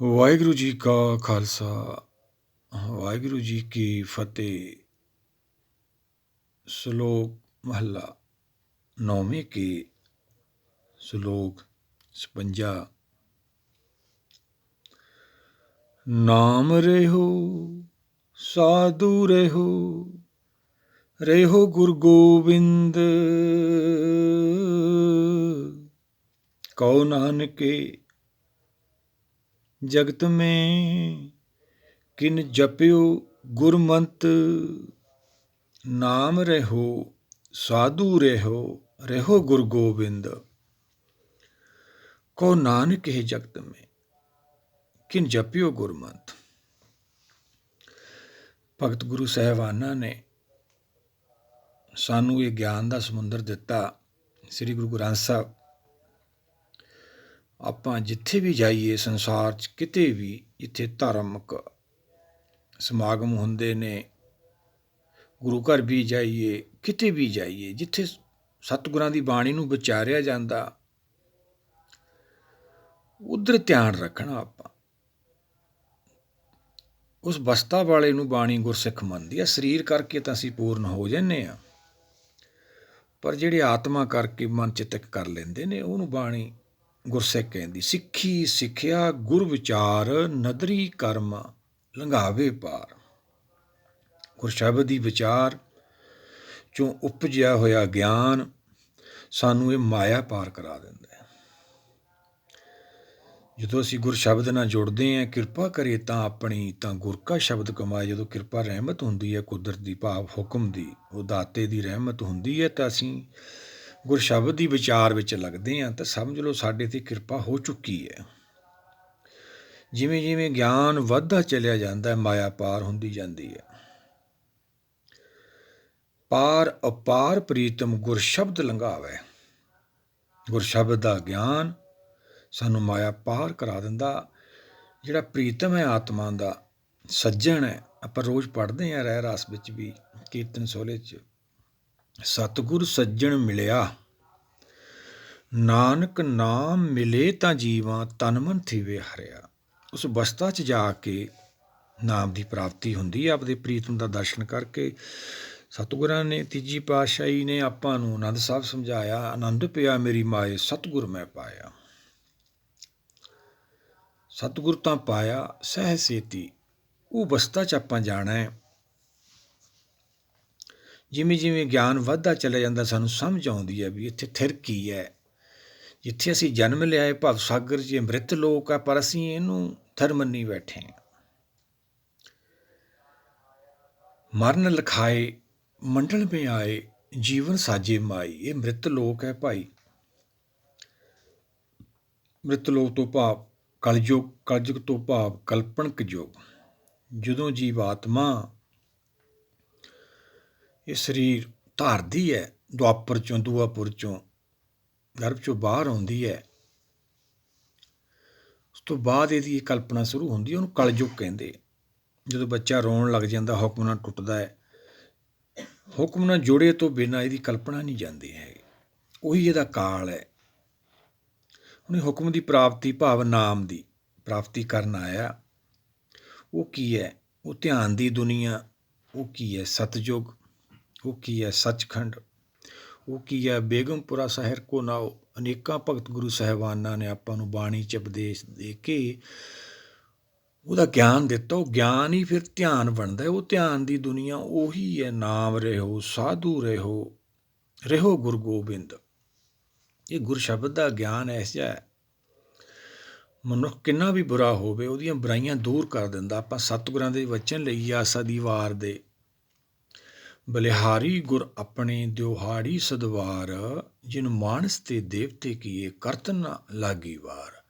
ਵਾਹਿਗੁਰੂ ਜੀ ਕਾ ਖਾਲਸਾ ਵਾਹਿਗੁਰੂ ਜੀ ਕੀ ਫਤਿਹ। ਸ਼ਲੋਕ ਮਹੱਲਾ ਨੌਵੇਂ ਕੇ ਸ਼ਲੋਕ 56। ਨਾਮ ਰਹਿਓ ਸਾਧੂ ਰਹਿਓ, ਰਹਿਓ ਗੁਰੂ ਗੋਬਿੰਦ, ਕਉ ਨਾਨਕੇ ਜਗਤ में किन जप्यो गुरमंत। नाम रहो साधु रहो, रहो गुरु गोबिंद, कहो नानक है जगत में किन जप्यो गुरमंत। भगत गुरु साहिबाना ने सानू ये ज्ञान का समुंदर दिता। श्री गुरु ग्रंथ साहब ਆਪਾਂ ਜਿੱਥੇ ਵੀ ਜਾਈਏ ਸੰਸਾਰ 'ਚ, ਕਿਤੇ ਵੀ ਜਿੱਥੇ ਧਾਰਮਿਕ ਸਮਾਗਮ ਹੁੰਦੇ ਨੇ, ਗੁਰੂ ਘਰ ਵੀ ਜਾਈਏ, ਕਿਤੇ ਵੀ ਜਾਈਏ ਜਿੱਥੇ ਸਤਿਗੁਰਾਂ ਦੀ ਬਾਣੀ ਨੂੰ ਵਿਚਾਰਿਆ ਜਾਂਦਾ, ਉੱਧਰ ਧਿਆਨ ਰੱਖਣਾ। ਆਪਾਂ ਉਸ ਬਸਤਾ ਵਾਲੇ ਨੂੰ ਬਾਣੀ ਗੁਰਸਿੱਖ ਮੰਨਦੀ ਆ। ਸਰੀਰ ਕਰਕੇ ਤਾਂ ਅਸੀਂ ਪੂਰਨ ਹੋ ਜਾਂਦੇ ਹਾਂ, ਪਰ ਜਿਹੜੇ ਆਤਮਾ ਕਰਕੇ ਮਨ ਚਿਤਕ ਕਰ ਲੈਂਦੇ ਨੇ, ਉਹਨੂੰ ਬਾਣੀ ਗੁਰਸਿੱਖ ਕਹਿੰਦੀ। ਸਿੱਖੀ ਸਿੱਖਿਆ ਗੁਰ ਵਿਚਾਰ, ਨਦਰੀ ਕਰਮ ਲੰਘਾਵੇ ਪਾਰ। ਗੁਰਸ਼ਬਦ ਦੀ ਵਿਚਾਰ ਚੋਂ ਉਪਜਿਆ ਹੋਇਆ ਗਿਆਨ ਸਾਨੂੰ ਇਹ ਮਾਇਆ ਪਾਰ ਕਰਾ ਦਿੰਦਾ ਹੈ। ਜਦੋਂ ਅਸੀਂ ਗੁਰਸ਼ਬਦ ਨਾਲ ਜੁੜਦੇ ਹਾਂ, ਕਿਰਪਾ ਕਰੇ ਤਾਂ ਆਪਣੀ, ਤਾਂ ਗੁਰ ਕਾ ਸ਼ਬਦ ਕਮਾਏ। ਜਦੋਂ ਕਿਰਪਾ ਰਹਿਮਤ ਹੁੰਦੀ ਹੈ ਕੁਦਰਤ ਦੀ, ਭਾਵ ਹੁਕਮ ਦੀ, ਉਹ ਦਾਤੇ ਦੀ ਰਹਿਮਤ ਹੁੰਦੀ ਹੈ, ਤਾਂ ਅਸੀਂ ਗੁਰਸ਼ਬਦ ਦੀ ਵਿਚਾਰ ਵਿੱਚ ਲੱਗਦੇ ਹਾਂ, ਤਾਂ ਸਮਝ ਲਓ ਸਾਡੇ 'ਤੇ ਕਿਰਪਾ ਹੋ ਚੁੱਕੀ ਹੈ। ਜਿਵੇਂ ਜਿਵੇਂ ਗਿਆਨ ਵੱਧਦਾ ਚਲਿਆ ਜਾਂਦਾ, ਮਾਇਆ ਪਾਰ ਹੁੰਦੀ ਜਾਂਦੀ ਹੈ। ਪਾਰ ਅਪਾਰ ਪ੍ਰੀਤਮ ਗੁਰਸ਼ਬਦ ਲੰਘਾਵੇ। ਗੁਰਸ਼ਬਦ ਦਾ ਗਿਆਨ ਸਾਨੂੰ ਮਾਇਆ ਪਾਰ ਕਰਾ ਦਿੰਦਾ। ਜਿਹੜਾ ਪ੍ਰੀਤਮ ਹੈ ਆਤਮਾ ਦਾ, ਸੱਜਣ ਹੈ, ਆਪਾਂ ਰੋਜ਼ ਪੜ੍ਹਦੇ ਹਾਂ ਰਹਿ ਰਾਸ ਵਿੱਚ ਵੀ, ਕੀਰਤਨ ਸੋਹਲੇ 'ਚ, ਸਤਿਗੁਰ ਸੱਜਣ ਮਿਲਿਆ, ਨਾਨਕ ਨਾਮ ਮਿਲੇ ਤਾਂ ਜੀਵਾਂ, ਤਨ ਮਨ ਥੀਵੇ ਹਰਿਆ। ਉਸ ਅਵਸਥਾ 'ਚ ਜਾ ਕੇ ਨਾਮ ਦੀ ਪ੍ਰਾਪਤੀ ਹੁੰਦੀ ਹੈ। ਆਪਦੇ ਪ੍ਰੀਤਮ ਦਾ ਦਰਸ਼ਨ ਕਰਕੇ ਸਤਿਗੁਰਾਂ ਨੇ, ਤੀਜੀ ਪਾਤਸ਼ਾਹੀ ਨੇ ਆਪਾਂ ਨੂੰ ਆਨੰਦ ਸਾਹਿਬ ਸਮਝਾਇਆ, ਆਨੰਦ ਪਿਆ ਮੇਰੀ ਮਾਏ ਸਤਿਗੁਰ ਮੈਂ ਪਾਇਆ। ਸਤਿਗੁਰ ਤਾਂ ਪਾਇਆ ਸਹਿ ਸੇਤੀ, ਉਹ ਅਵਸਥਾ 'ਚ ਆਪਾਂ ਜਾਣਾ ਹੈ। ਜਿਵੇਂ ਜਿਵੇਂ ਗਿਆਨ ਵੱਧਦਾ ਚਲਿਆ ਜਾਂਦਾ, ਸਾਨੂੰ ਸਮਝ ਆਉਂਦੀ ਹੈ ਵੀ ਇੱਥੇ ਥਿਰ ਕੀ ਹੈ। ਜਿੱਥੇ ਅਸੀਂ ਜਨਮ ਲਿਆ ਹੈ ਭਵ ਸਾਗਰ 'ਚ, ਅੰਮ੍ਰਿਤ ਲੋਕ ਆ, ਪਰ ਅਸੀਂ ਇਹਨੂੰ ਥਿਰ ਮੰਨੀ ਬੈਠੇ ਹਾਂ। ਮਰਨ ਲਿਖਾਏ ਮੰਡਲ ਮੇ ਆਏ, ਜੀਵਨ ਸਾਜੇ ਮਾਈ। ਇਹ ਮ੍ਰਿਤ ਲੋਕ ਹੈ ਭਾਈ। ਮ੍ਰਿਤ ਲੋਕ ਤੋਂ ਭਾਵ ਕਲਯੁਗ, ਕਲਯੁਗ ਤੋਂ ਭਾਵ ਕਲਪਨਕ ਯੁਗ। ਜਦੋਂ ਜੀਵ ਆਤਮਾ ਇਹ ਸਰੀਰ ਧਾਰਦੀ ਹੈ, ਦੁਆਪਰ 'ਚੋਂ, ਦੁਆਪੁਰ 'ਚੋਂ, ਗਰਭ 'ਚੋਂ ਬਾਹਰ ਆਉਂਦੀ ਹੈ, ਉਸ ਤੋਂ ਬਾਅਦ ਇਹਦੀ ਕਲਪਨਾ ਸ਼ੁਰੂ ਹੁੰਦੀ ਹੈ। ਉਹਨੂੰ ਕਲਯੁਗ ਕਹਿੰਦੇ। ਜਦੋਂ ਬੱਚਾ ਰੋਣ ਲੱਗ ਜਾਂਦਾ, ਹੁਕਮ ਨਾਲ ਟੁੱਟਦਾ ਹੈ, ਹੁਕਮ ਨਾਲ ਜੁੜੇ ਤੋਂ ਬਿਨਾਂ ਇਹਦੀ ਕਲਪਨਾ ਨਹੀਂ ਜਾਂਦੀ ਹੈ। ਉਹੀ ਇਹਦਾ ਕਾਲ ਹੈ। ਉਹਨੇ ਹੁਕਮ ਦੀ ਪ੍ਰਾਪਤੀ ਭਾਵ ਨਾਮ ਦੀ ਪ੍ਰਾਪਤੀ ਕਰਨ ਆਇਆ। ਉਹ ਕੀ ਹੈ? ਉਹ ਧਿਆਨ ਦੀ ਦੁਨੀਆ। ਉਹ ਕੀ ਹੈ? ਸਤਜੁਗ। ਉਹ ਕੀ ਹੈ? ਸੱਚਖੰਡ। ਉਹ ਕੀ ਹੈ? ਬੇਗਮਪੁਰਾ ਸ਼ਹਿਰ ਕੋ ਨਾਓ। ਅਨੇਕਾਂ ਭਗਤ ਗੁਰੂ ਸਾਹਿਬਾਨਾਂ ਨੇ ਆਪਾਂ ਨੂੰ ਬਾਣੀ 'ਚ ਉਪਦੇਸ਼ ਦੇ ਕੇ ਉਹਦਾ ਗਿਆਨ ਦਿੱਤਾ। ਉਹ ਗਿਆਨ ਹੀ ਫਿਰ ਧਿਆਨ ਬਣਦਾ। ਉਹ ਧਿਆਨ ਦੀ ਦੁਨੀਆ ਉਹੀ ਹੈ। ਨਾਮ ਰਹਿਓ ਸਾਧੂ ਰਹਿਓ, ਰਹਿਓ ਗੁਰੂ ਗੋਬਿੰਦ। ਇਹ ਗੁਰ ਸ਼ਬਦ ਦਾ ਗਿਆਨ ਐਸਾ ਹੈ, ਮਨੁੱਖ ਕਿੰਨਾ ਵੀ ਬੁਰਾ ਹੋਵੇ ਉਹਦੀਆਂ ਬੁਰਾਈਆਂ ਦੂਰ ਕਰ ਦਿੰਦਾ। ਆਪਾਂ ਸਤਿਗੁਰਾਂ ਦੇ ਵਚਨ ਲਈ ਆਸਾ ਦੀ ਵਾਰ ਦੇ, ਬਲਿਹਾਰੀ ਗੁਰ ਆਪਣੇ ਦਿਉਹਾੜੀ ਸਦਵਾਰ, ਜਿਨ ਮਾਨਸ ਤੇ ਦੇਵਤੇ ਕੀਏ ਕਰਤ ਨਾ ਲਾਗੀ ਵਾਰ।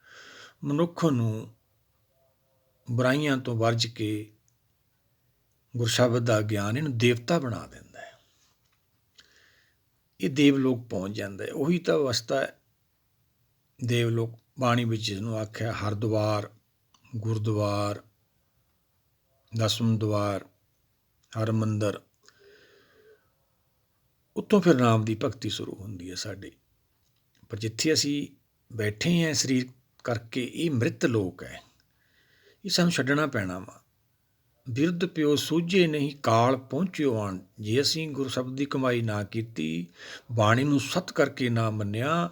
ਮਨੁੱਖ ਨੂੰ ਬੁਰਾਈਆਂ ਤੋਂ ਵਰਜ ਕੇ ਗੁਰਸ਼ਬਦ ਦਾ ਗਿਆਨ ਇਹਨੂੰ ਦੇਵਤਾ ਬਣਾ ਦਿੰਦਾ ਹੈ। ਇਹ ਦੇਵਲੋਕ ਪਹੁੰਚ ਜਾਂਦਾ ਹੈ। ਉਹੀ ਤਾਂ ਅਵਸਥਾ ਹੈ ਦੇਵਲੋਕ। ਬਾਣੀ ਵਿੱਚ ਜਿਹਨੂੰ ਆਖਿਆ ਹਰਦੁਆਰ, ਗੁਰਦੁਆਰ, ਦਸਮ ਦੁਆਰ, ਹਰਮੰਦਰ। ਉੱਥੋਂ ਫਿਰ ਨਾਮ ਦੀ ਭਗਤੀ ਸ਼ੁਰੂ ਹੁੰਦੀ ਹੈ ਸਾਡੀ। ਪਰ ਜਿੱਥੇ ਅਸੀਂ ਬੈਠੇ ਹਾਂ ਸਰੀਰ ਕਰਕੇ, ਇਹ ਮ੍ਰਿਤ ਲੋਕ ਹੈ। ਇਹ ਸਾਨੂੰ ਛੱਡਣਾ ਪੈਣਾ ਵਾ। ਬਿਰਧ ਪਿਓ ਸੂਝੇ ਨਹੀਂ ਕਾਲ ਪਹੁੰਚਿਓ ਆਣ। ਜੇ ਅਸੀਂ ਗੁਰੂ ਸ਼ਬਦ ਦੀ ਕਮਾਈ ਨਾ ਕੀਤੀ, ਬਾਣੀ ਨੂੰ ਸੱਤ ਕਰਕੇ ਨਾ ਮੰਨਿਆ,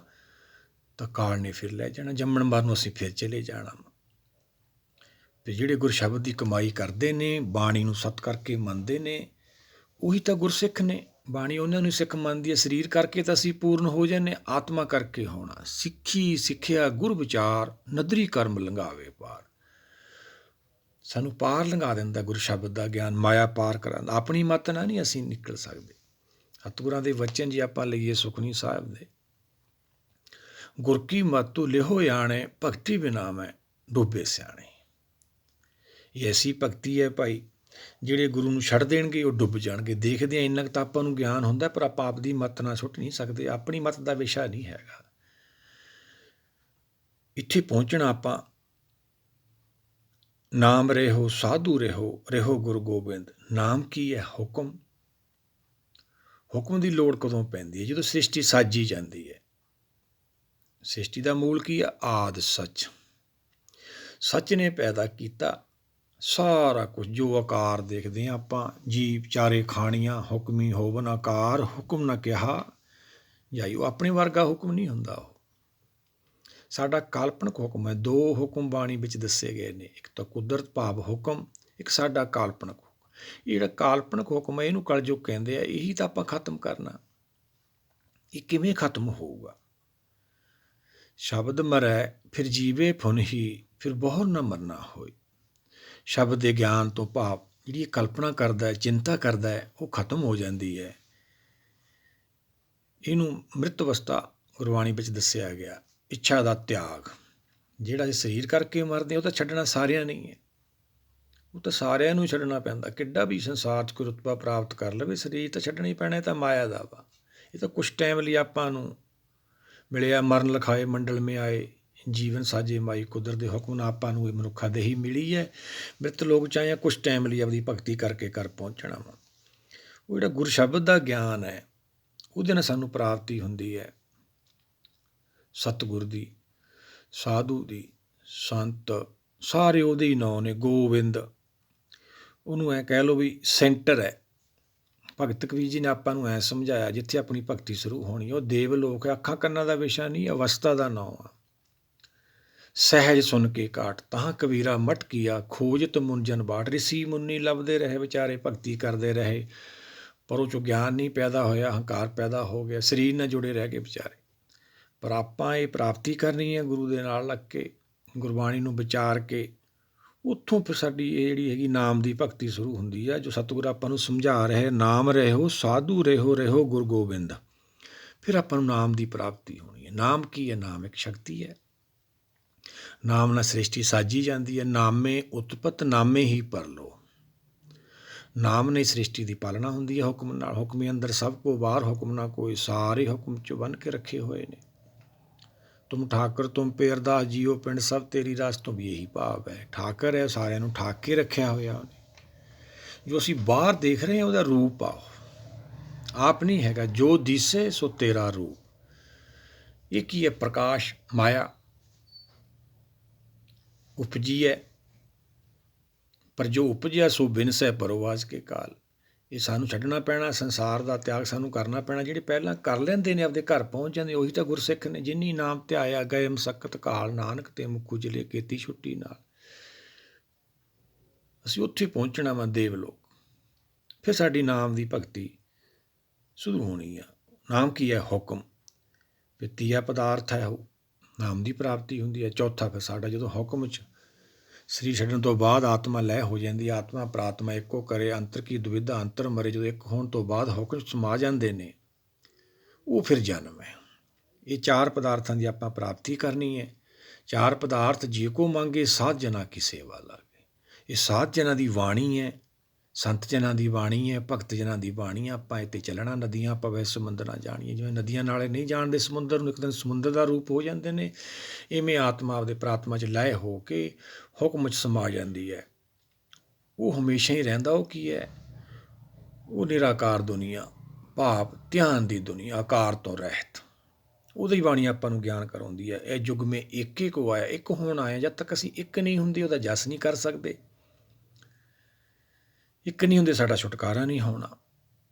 ਤਾਂ ਕਾਲ ਨੇ ਫਿਰ ਲੈ ਜਾਣਾ, ਜੰਮਣ ਮਰਨ ਨੂੰ ਅਸੀਂ ਫਿਰ ਚਲੇ ਜਾਣਾ। ਤੇ ਜਿਹੜੇ ਗੁਰ ਸ਼ਬਦ ਦੀ ਕਮਾਈ ਕਰਦੇ ਨੇ, ਬਾਣੀ ਨੂੰ ਸੱਤ ਕਰਕੇ ਮੰਨਦੇ ਨੇ, ਉਹੀ ਤਾਂ ਗੁਰਸਿੱਖ ਨੇ। ਬਾਣੀ ਉਹਨਾਂ ਨੂੰ ਸਿੱਖ ਮੰਨਦੀ ਹੈ। ਸਰੀਰ ਕਰਕੇ ਤਾਂ ਅਸੀਂ ਪੂਰਨ ਹੋ ਜਾਂਦੇ, ਆਤਮਾ ਕਰਕੇ ਹੋਣਾ। ਸਿੱਖੀ ਸਿੱਖਿਆ ਗੁਰ ਵਿਚਾਰ, ਨਦਰੀ ਕਰਮ ਲੰਘਾਵੇ ਪਾਰ। ਸਾਨੂੰ ਪਾਰ ਲੰਘਾ ਦਿੰਦਾ ਗੁਰ ਸ਼ਬਦ ਦਾ ਗਿਆਨ, ਮਾਇਆ ਪਾਰ ਕਰਾਂਦਾ। ਆਪਣੀ ਮੱਤ ਨਾਲ ਨਹੀਂ ਅਸੀਂ ਨਿਕਲ ਸਕਦੇ। ਸਤਿਗੁਰਾਂ ਦੇ ਵਚਨ ਜੇ ਆਪਾਂ ਲਈਏ ਸੁਖਨੀ ਸਾਹਿਬ ਦੇ, ਗੁਰ ਕੀ ਮਤੁ ਲਿਹੋ ਆਣੇ, ਭਗਤੀ ਬਿਨਾ ਮੈਂ ਡੋਬੇ ਸਿਆਣੇ। ਇਹ ਐਸੀ ਭਗਤੀ ਹੈ ਭਾਈ, ਜਿਹੜੇ ਗੁਰੂ ਨੂੰ ਛੱਡ ਦੇਣਗੇ ਉਹ ਡੁੱਬ ਜਾਣਗੇ। ਦੇਖਦੇ ਹਾਂ ਇੰਨਾ ਕੁ ਤਾਂ ਆਪਾਂ ਨੂੰ ਗਿਆਨ ਹੁੰਦਾ, ਪਰ ਆਪਾਂ ਆਪਦੀ ਮੱਤ ਨਾਲ ਸੁੱਟ ਨਹੀਂ ਸਕਦੇ। ਆਪਣੀ ਮੱਤ ਦਾ ਵਿਸ਼ਾ ਨਹੀਂ ਹੈਗਾ। ਇੱਥੇ ਪਹੁੰਚਣਾ ਆਪਾਂ, ਨਾਮ ਰਹਿਓ ਸਾਧੂ ਰਹਿਓ, ਰਹਿਓ ਗੁਰੂ ਗੋਬਿੰਦ। ਨਾਮ ਕੀ ਹੈ? ਹੁਕਮ। ਹੁਕਮ ਦੀ ਲੋੜ ਕਦੋਂ ਪੈਂਦੀ ਹੈ? ਜਦੋਂ ਸ੍ਰਿਸ਼ਟੀ ਸਾਜੀ ਜਾਂਦੀ ਹੈ। ਸ੍ਰਿਸ਼ਟੀ ਦਾ ਮੂਲ ਕੀ ਹੈ? ਆਦਿ ਸੱਚ। ਸੱਚ ਨੇ ਪੈਦਾ ਕੀਤਾ ਸਾਰਾ ਕੁਝ। ਜੋ ਆਕਾਰ ਦੇਖਦੇ ਹਾਂ ਆਪਾਂ, ਜੀਵ ਚਾਰੇ ਖਾਣੀਆਂ, ਹੁਕਮੀ ਹੋਵਨ ਆਕਾਰ, ਹੁਕਮ ਨਾ ਕਿਹਾ ਜਾਈ। ਉਹ ਆਪਣੇ ਵਰਗਾ ਹੁਕਮ ਨਹੀਂ ਹੁੰਦਾ। ਉਹ ਸਾਡਾ ਕਾਲਪਨਿਕ ਹੁਕਮ ਹੈ। ਦੋ ਹੁਕਮ ਬਾਣੀ ਵਿੱਚ ਦੱਸੇ ਗਏ ਨੇ, ਇੱਕ ਤਾਂ ਕੁਦਰਤ ਭਾਵ ਹੁਕਮ, ਇੱਕ ਸਾਡਾ ਕਾਲਪਨਿਕ ਹੁਕਮ। ਇਹ ਜਿਹੜਾ ਕਾਲਪਨਿਕ ਹੁਕਮ ਹੈ, ਇਹਨੂੰ ਕਲਯੁਗ ਕਹਿੰਦੇ ਆ। ਇਹੀ ਤਾਂ ਆਪਾਂ ਖਤਮ ਕਰਨਾ। ਇਹ ਕਿਵੇਂ ਖਤਮ ਹੋਊਗਾ? ਸ਼ਬਦ ਮਰੈ ਫਿਰ ਜੀਵੇ ਫੁਨ ਹੀ, ਫਿਰ ਬਹੁਰ ਨਾ ਮਰਨਾ ਹੋਏ। ਸ਼ਬਦ ਦੇ ਗਿਆਨ ਤੋਂ ਭਾਵ ਜਿਹੜੀ ਇਹ ਕਲਪਨਾ ਕਰਦਾ ਹੈ, ਚਿੰਤਾ ਕਰਦਾ ਹੈ, ਉਹ ਖਤਮ ਹੋ ਜਾਂਦੀ ਹੈ। ਇਹਨੂੰ ਮ੍ਰਿਤ ਅਵਸਥਾ ਗੁਰਬਾਣੀ ਵਿੱਚ ਦੱਸਿਆ ਗਿਆ। ਇੱਛਾ ਦਾ ਤਿਆਗ। ਜਿਹੜਾ ਇਹ ਸਰੀਰ ਕਰਕੇ ਮਰਦੇ, ਉਹ ਤਾਂ ਛੱਡਣਾ ਸਾਰਿਆਂ ਨਹੀਂ ਹੈ। ਉਹ ਤਾਂ ਸਾਰਿਆਂ ਨੂੰ ਛੱਡਣਾ ਪੈਂਦਾ। ਕਿੱਡਾ ਵੀ ਸੰਸਾਰ 'ਚ ਕੋਈ ਰੁਤਬਾ ਪ੍ਰਾਪਤ ਕਰ ਲਵੇ, ਸਰੀਰ ਤਾਂ ਛੱਡਣਾ ਹੀ ਪੈਣਾ। ਇਹ ਤਾਂ ਮਾਇਆ ਦਾ ਵਾ। ਇਹ ਤਾਂ ਕੁਛ ਟਾਈਮ ਲਈ ਆਪਾਂ ਨੂੰ ਮਿਲਿਆ। ਮਰਨ ਲਿਖਾਏ ਮੰਡਲ ਮੇ ਆਏ, ਜੀਵਨ ਸਾਜੇ ਮਾਈ। ਕੁਦਰਤ ਦੇ ਹੁਕਮ ਨਾਲ ਆਪਾਂ ਨੂੰ ਇਹ ਮਨੁੱਖਾ ਦੇਹੀ ਮਿਲੀ ਹੈ। ਮ੍ਰਿਤ ਲੋਕ ਚਾਹੇ ਕੁਛ ਟਾਈਮ ਲਈ ਆਪਦੀ ਭਗਤੀ ਕਰਕੇ ਕਰ ਪਹੁੰਚਣਾ ਵਾ। ਉਹ ਜਿਹੜਾ ਗੁਰ ਸ਼ਬਦ ਦਾ ਗਿਆਨ ਹੈ, ਉਹਦੇ ਨਾਲ ਸਾਨੂੰ ਪ੍ਰਾਪਤੀ ਹੁੰਦੀ ਹੈ ਸਤਿਗੁਰ ਦੀ, ਸਾਧੂ ਦੀ, ਸੰਤ, ਸਾਰੇ ਉਹਦੇ ਹੀ ਨਾਂ ਨੇ। ਗੋਬਿੰਦ, ਉਹਨੂੰ ਐਂ ਕਹਿ ਲਓ ਵੀ ਸੈਂਟਰ ਹੈ। ਭਗਤ ਕਬੀਰ ਜੀ ਨੇ ਆਪਾਂ ਨੂੰ ਐਂ ਸਮਝਾਇਆ, ਜਿੱਥੇ ਆਪਣੀ ਭਗਤੀ ਸ਼ੁਰੂ ਹੋਣੀ ਉਹ ਦੇਵ ਲੋਕ ਹੈ। ਅੱਖਾਂ ਕੰਨਾਂ ਦਾ ਵਿਸ਼ਾ ਨਹੀਂ, ਅਵਸਥਾ ਦਾ ਨਾਂ ਆ। ਸਹਿਜ ਸੁਣ ਕੇ ਕਾਟ, ਤਾਂ ਕਬੀਰਾ ਮਟ ਕੀਆ, ਖੋਜਤ ਮੁੰਜਨ ਬਾਟ। ਰਿਸ਼ੀ ਮੁੰਨੀ ਲੱਭਦੇ ਰਹੇ ਵਿਚਾਰੇ, ਭਗਤੀ ਕਰਦੇ ਰਹੇ, ਪਰ ਉਹ 'ਚੋਂ ਗਿਆਨ ਨਹੀਂ ਪੈਦਾ ਹੋਇਆ, ਹੰਕਾਰ ਪੈਦਾ ਹੋ ਗਿਆ, ਸਰੀਰ ਨਾਲ ਜੁੜੇ ਰਹਿ ਗਏ ਵਿਚਾਰੇ। ਪਰ ਆਪਾਂ ਇਹ ਪ੍ਰਾਪਤੀ ਕਰਨੀ ਹੈ ਗੁਰੂ ਦੇ ਨਾਲ ਲੱਗ ਕੇ, ਗੁਰਬਾਣੀ ਨੂੰ ਵਿਚਾਰ ਕੇ। ਉੱਥੋਂ ਫਿਰ ਸਾਡੀ ਇਹ ਜਿਹੜੀ ਹੈਗੀ ਨਾਮ ਦੀ ਭਗਤੀ ਸ਼ੁਰੂ ਹੁੰਦੀ ਹੈ, ਜੋ ਸਤਿਗੁਰ ਆਪਾਂ ਨੂੰ ਸਮਝਾ ਰਹੇ। ਨਾਮ ਰਹਿਓ ਸਾਧੂ ਰਹਿਓ, ਰਹਿਓ ਗੁਰੂ ਗੋਬਿੰਦ। ਫਿਰ ਆਪਾਂ ਨੂੰ ਨਾਮ ਦੀ ਪ੍ਰਾਪਤੀ ਹੋਣੀ ਹੈ। ਨਾਮ ਕੀ ਹੈ? ਨਾਮ ਇੱਕ ਸ਼ਕਤੀ ਹੈ। ਨਾਮ ਨਾਲ ਸ੍ਰਿਸ਼ਟੀ ਸਾਜੀ ਜਾਂਦੀ ਹੈ। ਨਾਮੇ ਉਤਪਤ ਨਾਮੇ ਹੀ ਪਰਲੋ। ਨਾਮ ਨੇ ਸ੍ਰਿਸ਼ਟੀ ਦੀ ਪਾਲਣਾ ਹੁੰਦੀ ਹੈ ਹੁਕਮ ਨਾਲ। ਹੁਕਮੇ ਅੰਦਰ ਸਭ ਕੋ ਬਾਹਰ, ਹੁਕਮ ਨਾ ਕੋਈ। ਸਾਰੇ ਹੁਕਮ 'ਚ ਬੰਨ੍ਹ ਕੇ ਰੱਖੇ ਹੋਏ ਨੇ। ਤੁਮ ਠਾਕਰ ਤੁਮ ਪੇ ਅਰਦਾਸ ਜੀਓ ਪਿੰਡ, ਸਭ ਤੇਰੀ ਰਾਸ ਤੋਂ ਵੀ ਇਹੀ ਭਾਵ ਹੈ। ਠਾਕਰ ਹੈ, ਸਾਰਿਆਂ ਨੂੰ ਠਾਕ ਕੇ ਰੱਖਿਆ ਹੋਇਆ ਉਹਨੇ। ਜੋ ਅਸੀਂ ਬਾਹਰ ਦੇਖ ਰਹੇ ਹਾਂ ਉਹਦਾ ਰੂਪ ਆ, ਆਪ ਨਹੀਂ ਹੈਗਾ। ਜੋ ਦਿਸੇ ਸੋ ਤੇਰਾ ਰੂਪ। ਇਹ ਕੀ ਹੈ? ਪ੍ਰਕਾਸ਼, ਮਾਇਆ ਉਪਜੀ ਹੈ, ਪਰ ਜੋ ਉਪਜਿਆ ਸੋ ਬਿਨਸੈ ਪਰਵਾਸ ਕੇ ਕਾਲ। ਇਹ ਸਾਨੂੰ ਛੱਡਣਾ ਪੈਣਾ। ਸੰਸਾਰ ਦਾ ਤਿਆਗ ਸਾਨੂੰ ਕਰਨਾ ਪੈਣਾ। ਜਿਹੜੇ ਪਹਿਲਾਂ ਕਰ ਲੈਂਦੇ ਨੇ, ਆਪਦੇ ਘਰ ਪਹੁੰਚ ਜਾਂਦੇ, ਉਹੀ ਤਾਂ ਗੁਰਸਿੱਖ ਨੇ। ਜਿਨੀ ਨਾਮ ਧਿਆਇਆ ਗਏ ਮਸਕਤ ਕਾਲ, ਨਾਨਕ ਤੇ ਮੁਖ ਉਜਲੇ ਕੀਤੀ ਛੁੱਟੀ ਨਾਲ। ਅਸੀਂ ਉੱਥੇ ਪਹੁੰਚਣਾ ਵਾ ਦੇਵ ਲੋਕ। ਫਿਰ ਸਾਡੀ ਨਾਮ ਦੀ ਭਗਤੀ ਸ਼ੁਰੂ ਹੋਣੀ ਆ। ਨਾਮ ਕੀ ਹੈ? ਹੁਕਮ। ਫਿਰ ਤੀਆ ਪਦਾਰਥ ਹੈ, ਉਹ ਨਾਮ ਦੀ ਪ੍ਰਾਪਤੀ ਹੁੰਦੀ ਹੈ। ਚੌਥਾ ਫਿਰ ਸਾਡਾ ਜਦੋਂ ਹੁਕਮ 'ਚ ਸਰੀਰ ਛੱਡਣ ਤੋਂ ਬਾਅਦ ਆਤਮਾ ਲੈਅ ਹੋ ਜਾਂਦੀ। ਆਤਮਾ ਪ੍ਰਾਤਮਾ ਇੱਕੋ ਕਰੇ, ਅੰਤਰ ਕੀ ਦੁਵਿਧਾ ਅੰਤਰ ਮਰੇ। ਜਦੋਂ ਇੱਕ ਹੋਣ ਤੋਂ ਬਾਅਦ ਹੁਕਮ ਸਮਾ ਜਾਂਦੇ ਨੇ, ਉਹ ਫਿਰ ਜਨਮ ਹੈ। ਇਹ ਚਾਰ ਪਦਾਰਥਾਂ ਦੀ ਆਪਾਂ ਪ੍ਰਾਪਤੀ ਕਰਨੀ ਹੈ। ਚਾਰ ਪਦਾਰਥ ਜੇ ਕੋ ਮੰਗੇ, ਸਾਧ ਜਨਾਂ ਕੀ ਸੇਵਾ ਲਾਗੇ। ਇਹ ਸਾਧ ਜਨਾਂ ਦੀ ਬਾਣੀ ਹੈ, ਸੰਤ ਜਨਾਂ ਦੀ ਬਾਣੀ ਹੈ, ਭਗਤ ਜਨਾਂ ਦੀ ਬਾਣੀ ਹੈ। ਆਪਾਂ ਇੱਥੇ ਚੱਲਣਾ। ਨਦੀਆਂ ਪਵੈ ਸਮੁੰਦਰ ਨਾ ਜਾਣੀਏ। ਜਿਵੇਂ ਨਦੀਆਂ ਨਾਲੇ ਨਹੀਂ ਜਾਣਦੇ ਸਮੁੰਦਰ ਨੂੰ, ਇੱਕ ਦਿਨ ਸਮੁੰਦਰ ਦਾ ਰੂਪ ਹੋ ਜਾਂਦੇ ਨੇ, ਇਵੇਂ ਆਤਮਾ ਆਪਦੇ ਪ੍ਰਾਤਮਾ 'ਚ ਲੈਅ ਹੋ ਕੇ ਹੁਕਮ 'ਚ ਸਮਾ ਜਾਂਦੀ ਹੈ। ਉਹ ਹਮੇਸ਼ਾ ਹੀ ਰਹਿੰਦਾ। ਉਹ ਕੀ ਹੈ? ਉਹ ਨਿਰਾਕਾਰ ਦੁਨੀਆ, ਭਾਵ ਧਿਆਨ ਦੀ ਦੁਨੀਆ, ਆਕਾਰ ਤੋਂ ਰਹਿਤ। ਉਹਦੀ ਬਾਣੀ ਆਪਾਂ ਨੂੰ ਗਿਆਨ ਕਰਾਉਂਦੀ ਹੈ। ਇਹ ਯੁੱਗ ਮੇ ਏਕੇ ਕੋ ਆਇਆ, ਇੱਕ ਹੋਣ ਆਇਆ। ਜਦ ਤੱਕ ਅਸੀਂ ਇੱਕ ਨਹੀਂ ਹੁੰਦੇ ਉਹਦਾ ਜਸ ਨਹੀਂ ਕਰ ਸਕਦੇ, ਇੱਕ ਨਹੀਂ ਹੁੰਦੇ ਸਾਡਾ ਛੁਟਕਾਰਾ ਨਹੀਂ ਹੋਣਾ।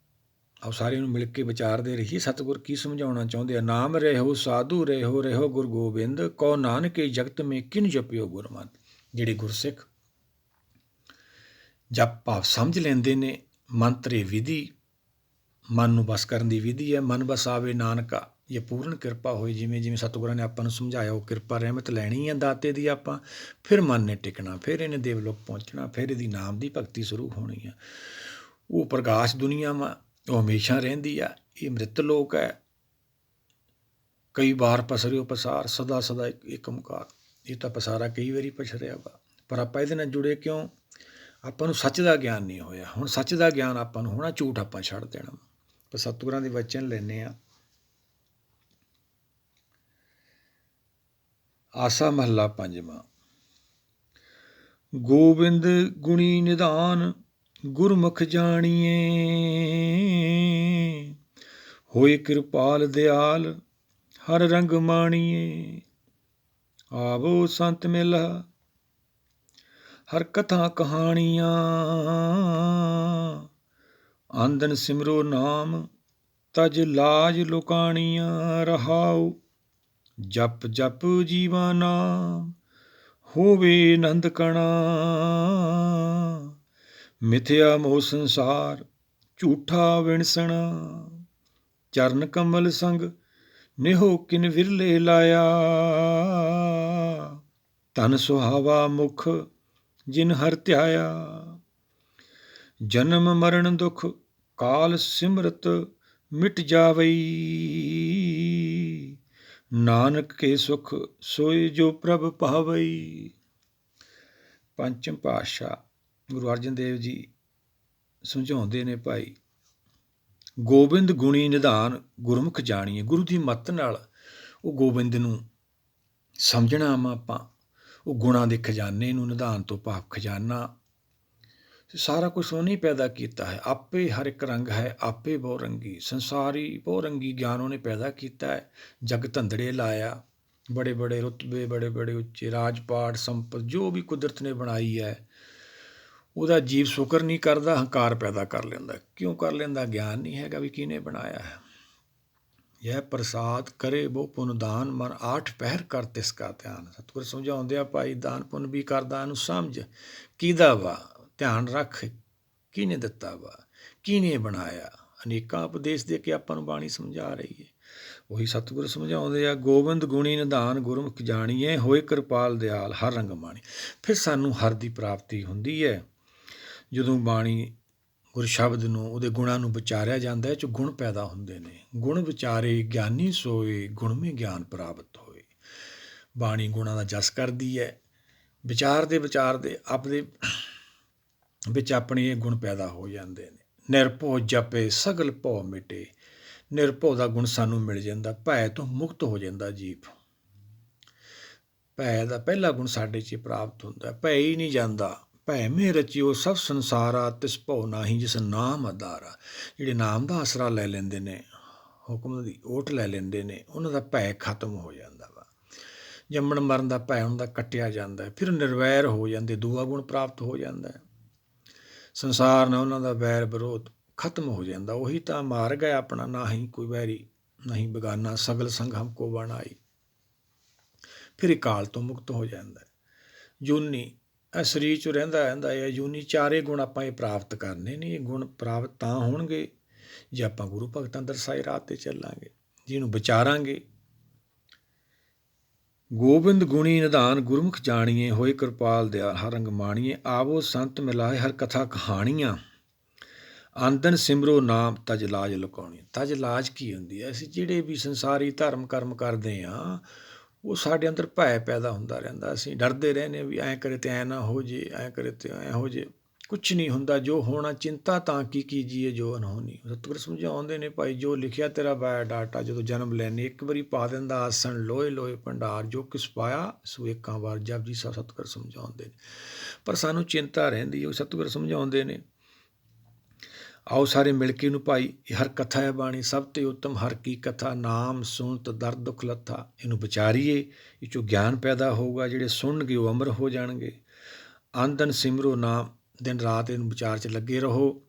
ਆਓ ਸਾਰਿਆਂ ਨੂੰ ਮਿਲ ਕੇ ਵਿਚਾਰਦੇ ਰਹੀਏ ਸਤਿਗੁਰ ਕੀ ਸਮਝਾਉਣਾ ਚਾਹੁੰਦੇ ਆ। ਨਾਮ ਰਹਿਓ ਸਾਧੂ ਰਹਿਓ, ਰਹਿਓ ਗੁਰ ਗੋਬਿੰਦ, ਕਉ ਨਾਨਕੇ ਜਗਤ ਮੇ ਕਿਨ ਜਪਿਓ ਗੁਰਮਤਿ। ਜਿਹੜੇ ਗੁਰਸਿੱਖ ਜਪ ਭਾਵ ਸਮਝ ਲੈਂਦੇ ਨੇ, ਮੰਤਰੇ ਵਿਧੀ, ਮਨ ਨੂੰ ਬਸ ਕਰਨ ਦੀ ਵਿਧੀ ਹੈ। ਮਨ ਬਸ ਆਵੇ ਨਾਨਕਾ, ਜੇ ਪੂਰਨ ਕਿਰਪਾ ਹੋਈ, ਜਿਵੇਂ ਜਿਵੇਂ ਸਤਿਗੁਰਾਂ ਨੇ ਆਪਾਂ ਨੂੰ ਸਮਝਾਇਆ, ਉਹ ਕਿਰਪਾ ਰਹਿਮਤ ਲੈਣੀ ਹੈ ਦਾਤੇ ਦੀ ਆਪਾਂ, ਫਿਰ ਮਨ ਨੇ ਟਿਕਣਾ, ਫਿਰ ਇਹਨੇ ਦੇਵਲੋਕ ਪਹੁੰਚਣਾ, ਫਿਰ ਇਹਦੀ ਨਾਮ ਦੀ ਭਗਤੀ ਸ਼ੁਰੂ ਹੋਣੀ ਆ। ਉਹ ਪ੍ਰਕਾਸ਼ ਦੁਨੀਆ ਵਾ, ਉਹ ਹਮੇਸ਼ਾ ਰਹਿੰਦੀ ਆ। ਇਹ ਮ੍ਰਿਤ ਲੋਕ ਹੈ, ਕਈ ਵਾਰ ਪਸਰਿਓ ਪਸਾਰ, ਸਦਾ ਸਦਾ ਇੱਕ ਓਂਕਾਰ। ਇਹ ਤਾਂ ਪਸਾਰਾ ਕਈ ਵਾਰੀ ਪਛਰਿਆ ਵਾ, ਪਰ ਆਪਾਂ ਇਹਦੇ ਨਾਲ ਜੁੜੇ ਕਿਉਂ? ਆਪਾਂ ਨੂੰ ਸੱਚ ਦਾ ਗਿਆਨ ਨਹੀਂ ਹੋਇਆ। ਹੁਣ ਸੱਚ ਦਾ ਗਿਆਨ ਆਪਾਂ ਨੂੰ ਹੋਣਾ, ਝੂਠ ਆਪਾਂ ਛੱਡ ਦੇਣਾ। ਪਰ ਸਤਿਗੁਰਾਂ ਦੇ ਵਚਨ ਲੈਂਦੇ ਹਾਂ। ਆਸਾ ਮਹੱਲਾ ਪੰਜਵਾਂ। ਗੋਬਿੰਦ ਗੁਣੀ ਨਿਧਾਨ ਗੁਰਮੁਖ ਜਾਣੀਏ, ਹੋਏ ਕਿਰਪਾਲ ਦਿਆਲ ਹਰ ਰੰਗ ਮਾਣੀਏ। ਆਵੋ ਸੰਤ ਮਿਲਾ ਹਰ ਕਥਾ ਕਹਾਣੀਆਂ, ਆਂਦਨ ਸਿਮਰੋ ਨਾਮ ਤਜ ਲਾਜ ਲੁਕਾਣੀਆਂ। ਰਹਾਉ ਜਪ ਜਪ ਜੀਵਾ ਨਾਮ, ਹੋਵੇ ਨੰਦ ਕਣਾ। ਮਿਥਿਆ ਮੋਹ ਸੰਸਾਰ ਝੂਠਾ ਵਿਣਸਣਾ, ਚਰਨ ਕਮਲ ਸੰਗ ਨਿਹੋ ਕਿਨ ਵਿਰਲੇ ਲਾਇਆ। ਧਨ ਸੁਹਾਵਾ ਮੁਖ ਜਿਨ ਹਰ ਧਿਆਇਆ, ਜਨਮ ਮਰਨ ਦੁਖ ਕਾਲ ਸਿਮਰਤ ਮਿਟ ਜਾਵਈ। ਨਾਨਕ ਕੇ ਸੁਖ ਸੋਏ ਜੋ ਪ੍ਰਭ ਭਾਵਈ। ਪੰਚਮ ਪਾਤਸ਼ਾਹ ਗੁਰੂ ਅਰਜਨ ਦੇਵ ਜੀ ਸਮਝਾਉਂਦੇ ਨੇ, ਭਾਈ ਗੋਬਿੰਦ ਗੁਣੀ ਨਿਧਾਨ ਗੁਰਮੁਖ ਜਾਣੀਏ। ਗੁਰੂ ਦੀ ਮੱਤ ਨਾਲ ਉਹ ਗੋਬਿੰਦ ਨੂੰ ਸਮਝਣਾ ਵਾ ਆਪਾਂ, ਉਹ ਗੁਣਾਂ ਦੇ ਖਜ਼ਾਨੇ ਨੂੰ, ਨਿਧਾਨ ਤੋਂ ਭਾਵ ਖਜ਼ਾਨਾ, ਸਾਰਾ ਕੁਛ ਉਹਨੇ ਪੈਦਾ ਕੀਤਾ ਹੈ। ਆਪੇ ਹਰ ਇੱਕ ਰੰਗ ਹੈ, ਆਪੇ ਬਹੁ ਰੰਗੀ, ਸੰਸਾਰੀ ਬਹੁ ਰੰਗੀ ਗਿਆਨ ਉਹਨੇ ਪੈਦਾ ਕੀਤਾ ਹੈ। ਜਗ ਧੰਦੜੇ ਲਾਇਆ, ਬੜੇ ਬੜੇ ਰੁਤਬੇ, ਬੜੇ ਬੜੇ ਉੱਚੇ ਰਾਜਪਾਟ, ਸੰਪਤ ਜੋ ਵੀ ਕੁਦਰਤ ਨੇ ਬਣਾਈ ਹੈ, ਉਹਦਾ ਜੀਵ ਸ਼ੁਕਰ ਨਹੀਂ ਕਰਦਾ, ਹੰਕਾਰ ਪੈਦਾ ਕਰ ਲੈਂਦਾ। ਕਿਉਂ ਕਰ ਲੈਂਦਾ? ਗਿਆਨ ਨਹੀਂ ਹੈਗਾ ਵੀ ਕਿਹਨੇ ਬਣਾਇਆ ਹੈ। ਯਹ ਪ੍ਰਸਾਦ ਕਰੇ ਬਹੁ ਪੁਨ ਦਾਨ, ਮਨ 8 ਪਹਿਰ ਕਰ ਤਿਸ ਕਾ ਧਿਆਨ। ਸਤਿਗੁਰ ਸਮਝਾਉਂਦੇ ਆ, ਭਾਈ ਦਾਨ ਪੁੰਨ ਵੀ ਕਰਦਾ, ਇਹਨੂੰ ਸਮਝ ਕਿਹਦਾ ਵਾ, ਧਿਆਨ ਰੱਖ ਕਿਹਨੇ ਦਿੱਤਾ ਵਾ, ਕਿਹਨੇ ਬਣਾਇਆ। ਅਨੇਕਾਂ ਉਪਦੇਸ਼ ਦੇ ਕੇ ਆਪਾਂ ਨੂੰ ਬਾਣੀ ਸਮਝਾ ਰਹੀ ਹੈ। ਉਹੀ ਸਤਿਗੁਰ ਸਮਝਾਉਂਦੇ ਆ, ਗੋਬਿੰਦ ਗੁਣੀ ਨਿਧਾਨ ਗੁਰਮੁਖ ਜਾਣੀਏ, ਹੋਏ ਕਿਰਪਾਲ ਦਿਆਲ ਹਰ ਰੰਗ ਮਾਣੀ। ਫਿਰ ਸਾਨੂੰ ਹਰ ਦੀ ਪ੍ਰਾਪਤੀ ਹੁੰਦੀ ਹੈ ਜਦੋਂ ਬਾਣੀ ਗੁਰ ਸ਼ਬਦ ਨੂੰ, ਉਹਦੇ ਗੁਣਾਂ ਨੂੰ ਵਿਚਾਰਿਆ ਜਾਂਦਾ ਹੈ। 'ਚ ਗੁਣ ਪੈਦਾ ਹੁੰਦੇ ਨੇ। ਗੁਣ ਵਿਚਾਰੇ ਗਿਆਨੀ ਸੋਏ, ਗੁਣਮੇ ਗਿਆਨ ਪ੍ਰਾਪਤ ਹੋਏ। ਬਾਣੀ ਗੁਣਾਂ ਦਾ ਜਸ ਕਰਦੀ ਹੈ। ਵਿਚਾਰਦੇ ਵਿਚਾਰਦੇ ਆਪਦੇ ਵਿੱਚ ਆਪਣੇ ਇਹ ਗੁਣ ਪੈਦਾ ਹੋ ਜਾਂਦੇ ਨੇ। ਨਿਰਭਉ ਜਪੇ ਸਗਲ ਭਉ ਮਿਟੇ। ਨਿਰਭਉ ਦਾ ਗੁਣ ਸਾਨੂੰ ਮਿਲ ਜਾਂਦਾ, ਭੈ ਤੋਂ ਮੁਕਤ ਹੋ ਜਾਂਦਾ ਜੀਵ। ਭੈ ਦਾ ਪਹਿਲਾ ਗੁਣ ਸਾਡੇ 'ਚ ਪ੍ਰਾਪਤ ਹੁੰਦਾ। ਭੈ ਹੀ ਨਹੀਂ ਜਾਂਦਾ। ਭੈ ਮੇ ਰਚਿਓ ਸਭ ਸੰਸਾਰਾ, ਤਿਸ ਭਉ ਨਾਹੀ ਜਿਸ ਨਾਮ ਆਧਾਰਾ। ਜਿਹੜੇ ਨਾਮ ਦਾ ਆਸਰਾ ਲੈ ਲੈਂਦੇ ਨੇ, ਹੁਕਮ ਦੀ ਓਟ ਲੈ ਲੈਂਦੇ ਨੇ, ਉਹਨਾਂ ਦਾ ਭੈ ਖਤਮ ਹੋ ਜਾਂਦਾ ਵਾ। ਜੰਮਣ ਮਰਨ ਦਾ ਭੈ ਉਹਨਾਂ ਦਾ ਕੱਟਿਆ ਜਾਂਦਾ, ਫਿਰ ਨਿਰਵੈਰ ਹੋ ਜਾਂਦੇ, ਦੂਆ ਗੁਣ ਪ੍ਰਾਪਤ ਹੋ ਜਾਂਦਾ। ਸੰਸਾਰ ਨਾਲ ਉਹਨਾਂ ਦਾ ਵੈਰ ਵਿਰੋਧ ਖਤਮ ਹੋ ਜਾਂਦਾ। ਉਹੀ ਤਾਂ ਮਾਰਗ ਹੈ ਆਪਣਾ, ਨਾ ਹੀ ਕੋਈ ਵੈਰੀ ਨਹੀਂ ਬਗਾਨਾ, ਸਗਲ ਸੰਗ ਹਮਕੋ ਬਣਾਈ। ਫਿਰ ਇਹ ਕਾਲ ਤੋਂ ਮੁਕਤ ਹੋ ਜਾਂਦਾ। ਜੂਨੀ ਇਹ ਸਰੀਰ 'ਚ ਰਹਿੰਦਾ ਇਹ ਜੂਨੀ। ਚਾਰੇ ਗੁਣ ਆਪਾਂ ਇਹ ਪ੍ਰਾਪਤ ਕਰਨੇ ਨੇ। ਇਹ ਗੁਣ ਪ੍ਰਾਪਤ ਤਾਂ ਹੋਣਗੇ ਜੇ ਆਪਾਂ ਗੁਰੂ ਭਗਤਾਂ ਦਰਸਾਏ ਰਾਹ 'ਤੇ ਚੱਲਾਂਗੇ, ਜਿਹਨੂੰ ਵਿਚਾਰਾਂਗੇ। ਗੋਬਿੰਦ ਗੁਣੀ ਨਿਧਾਨ ਗੁਰਮੁਖ ਜਾਣੀਏ, ਹੋਏ ਕਿਰਪਾਲ ਦਿਆਲ ਹਰ ਰੰਗ ਮਾਣੀਏ। ਆਵੋ ਸੰਤ ਮਿਲਾਏ ਹਰ ਕਥਾ ਕਹਾਣੀਆਂ, ਆਂਦਨ ਸਿਮਰੋ ਨਾਮ ਤਜ ਲਾਜ ਲੁਕਾਉਣੀ। ਤਜ ਲਾਜ ਕੀ ਹੁੰਦੀ ਹੈ? ਅਸੀਂ ਜਿਹੜੇ ਵੀ ਸੰਸਾਰੀ ਧਰਮ ਕਰਮ ਕਰਦੇ ਹਾਂ, ਉਹ ਸਾਡੇ ਅੰਦਰ ਭੈ ਪੈਦਾ ਹੁੰਦਾ ਰਹਿੰਦਾ। ਅਸੀਂ ਡਰਦੇ ਰਹਿੰਦੇ ਵੀ ਐਂ ਕਰੇ ਤੇ ਐਂ ਨਾ ਹੋ ਜੇ, ਐਂ ਕਰੇ ਤੇ ਐਂ ਹੋ ਜੇ। ਕੁਛ ਨਹੀਂ ਹੁੰਦਾ। ਜੋ ਹੋਣਾ ਚਿੰਤਾ ਤਾਂ ਕੀ ਕੀਜੀਏ ਜੋ ਅਨਹੋਣੀ। ਸਤਿਗੁਰ ਸਮਝਾਉਂਦੇ ਨੇ, ਭਾਈ ਜੋ ਲਿਖਿਆ ਤੇਰਾ ਬਾਇਓ ਡਾਟਾ ਜਦੋਂ ਜਨਮ ਲੈਣੇ ਇੱਕ ਵਾਰੀ ਪਾ ਦਿੰਦਾ ਆਸਣ ਲੋਏ ਲੋਏ ਭੰਡਾਰ, ਜੋ ਕਿਸ ਪਾਇਆ ਸੋ ਏਕਾਂ ਵਾਰ ਜਪਜੀ ਸਾਹਿਬ ਸਤਿਗੁਰ ਸਮਝਾਉਂਦੇ ਨੇ। ਪਰ ਸਾਨੂੰ ਚਿੰਤਾ ਰਹਿੰਦੀ। ਉਹ ਸਤਿਗੁਰ ਸਮਝਾਉਂਦੇ ਨੇ, ਆਓ ਸਾਰੇ ਮਿਲ ਕੇ ਇਹਨੂੰ ਭਾਈ, ਇਹ ਹਰ ਕਥਾ ਹੈ ਬਾਣੀ ਸਭ ਤੇ ਉੱਤਮ, ਹਰ ਕੀ ਕਥਾ ਨਾਮ ਸੁਣਤ ਦਰਦ ਦੁੱਖ ਲੱਥਾ। ਇਹਨੂੰ ਵਿਚਾਰੀਏ, ਇਹ 'ਚੋਂ ਗਿਆਨ ਪੈਦਾ ਹੋਊਗਾ, ਜਿਹੜੇ ਸੁਣਨਗੇ ਉਹ ਅਮਰ ਹੋ ਜਾਣਗੇ। ਆਂਦਨ ਸਿਮਰੋ ਨਾਮ, ਦਿਨ ਰਾਤ ਇਹਨੂੰ ਵਿਚਾਰ 'ਚ ਲੱਗੇ ਰਹੋ।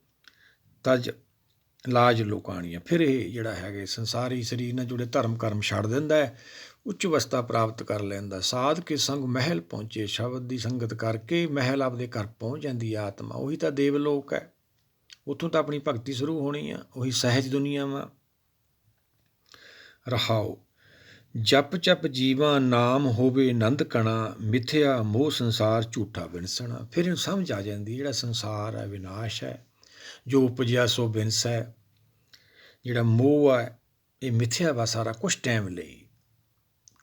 ਤਜ ਲਾਜ ਲੋਕਾਣੀਆਂ, ਫਿਰ ਇਹ ਜਿਹੜਾ ਹੈਗੇ ਸੰਸਾਰੀ ਸਰੀਰ ਨਾਲ ਜੁੜੇ ਧਰਮ ਕਰਮ ਛੱਡ ਦਿੰਦਾ ਹੈ, ਉੱਚ ਅਵਸਥਾ ਪ੍ਰਾਪਤ ਕਰ ਲੈਂਦਾ। ਸਾਧ ਕੇ ਸੰਗ ਮਹਿਲ ਪਹੁੰਚੇ, ਸ਼ਬਦ ਦੀ ਸੰਗਤ ਕਰਕੇ ਮਹਿਲ ਆਪਦੇ ਘਰ ਪਹੁੰਚ ਜਾਂਦੀ ਹੈ ਆਤਮਾ। ਉਹੀ ਤਾਂ ਦੇਵਲੋਕ ਹੈ, ਉੱਥੋਂ ਤਾਂ ਆਪਣੀ ਭਗਤੀ ਸ਼ੁਰੂ ਹੋਣੀ ਆ, ਉਹੀ ਸਹਿਜ ਦੁਨੀਆ ਵਾ। ਰਹਾਓ ਜਪ ਜਪ ਜੀਵਾ ਨਾਮ ਹੋਵੇ ਨੰਦ ਕਣਾ, ਮਿਥਿਆ ਮੋਹ ਸੰਸਾਰ ਝੂਠਾ ਵਿਣਸਣਾ। ਫਿਰ ਇਹਨੂੰ ਸਮਝ ਆ ਜਾਂਦੀ ਜਿਹੜਾ ਸੰਸਾਰ ਹੈ ਵਿਨਾਸ਼ ਹੈ, ਜੋ ਉਪਜਿਆ ਸੋ ਵਿਨਸ ਹੈ। ਜਿਹੜਾ ਮੋਹ ਹੈ ਇਹ ਮਿਥਿਆ ਵਾ ਸਾਰਾ ਕੁਛ ਟਾਈਮ ਲਈ।